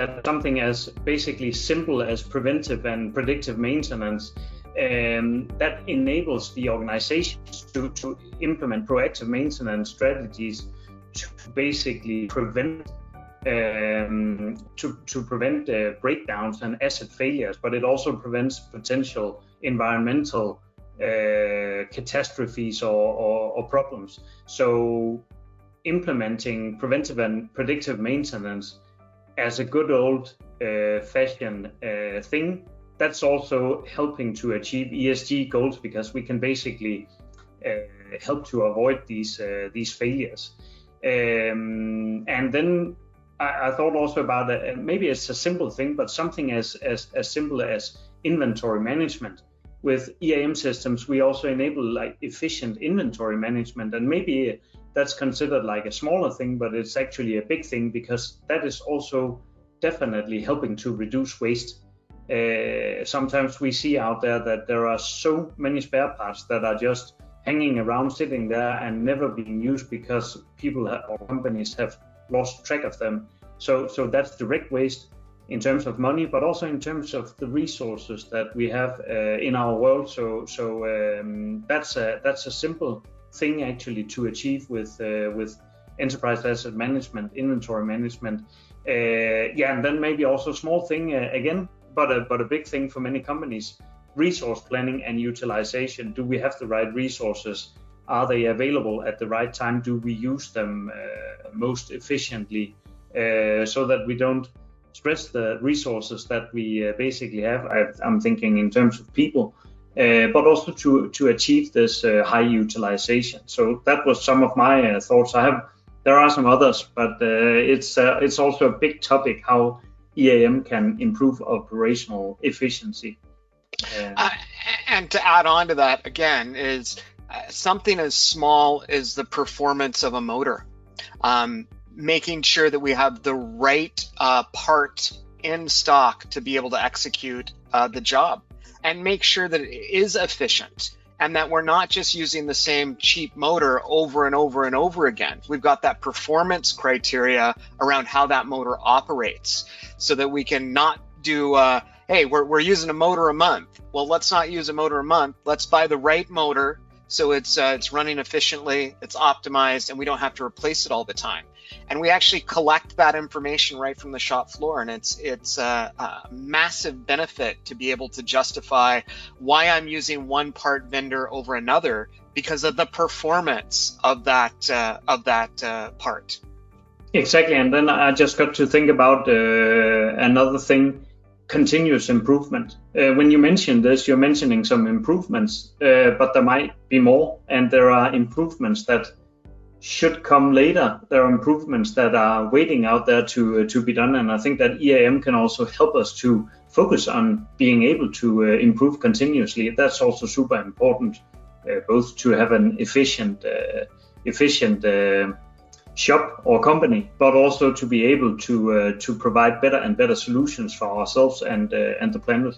that something as basically simple as preventive and predictive maintenance that enables the organizations to implement proactive maintenance strategies to basically prevent breakdowns and asset failures, but it also prevents potential environmental catastrophes or problems. So implementing preventive and predictive maintenance as a good old fashioned thing, that's also helping to achieve ESG goals, because we can basically help to avoid these failures. And then I thought also about maybe it's a simple thing, but something as simple as inventory management. With EAM systems, we also enable like efficient inventory management, and maybe that's considered like a smaller thing, but it's actually a big thing, because that is also definitely helping to reduce waste. Sometimes we see out there that there are so many spare parts that are just hanging around, sitting there and never being used because people or companies have lost track of them. So that's direct waste in terms of money, but also in terms of the resources that we have in our world. So that's a simple thing actually to achieve with enterprise asset management, inventory management. And then maybe also a small thing again, but a big thing for many companies: resource planning and utilization. Do we have the right resources? Are they available at the right time? Do we use them most efficiently, so that we don't stress the resources that we basically have? I'm thinking in terms of people, but also to achieve this high utilization. So that was some of my thoughts. There are some others, but it's also a big topic how EAM can improve operational efficiency. And to add on to that again is something as small as the performance of a motor. Making sure that we have the right part in stock to be able to execute the job, and make sure that it is efficient, and that we're not just using the same cheap motor over and over and over again. We've got that performance criteria around how that motor operates, so that we can not do hey, we're using a motor a month. Well, let's not use a motor a month. Let's buy the right motor so it's running efficiently, it's optimized, and we don't have to replace it all the time. And we actually collect that information right from the shop floor, and it's a massive benefit to be able to justify why I'm using one part vendor over another, because of the performance of that part. Exactly, and then I just got to think about another thing: continuous improvement. When you mention this, you're mentioning some improvements, but there might be more, and there are improvements that should come later. There are improvements that are waiting out there to be done, and I think that EAM can also help us to focus on being able to improve continuously. That's also super important, both to have an efficient shop or company, but also to be able to provide better and better solutions for ourselves and the planet.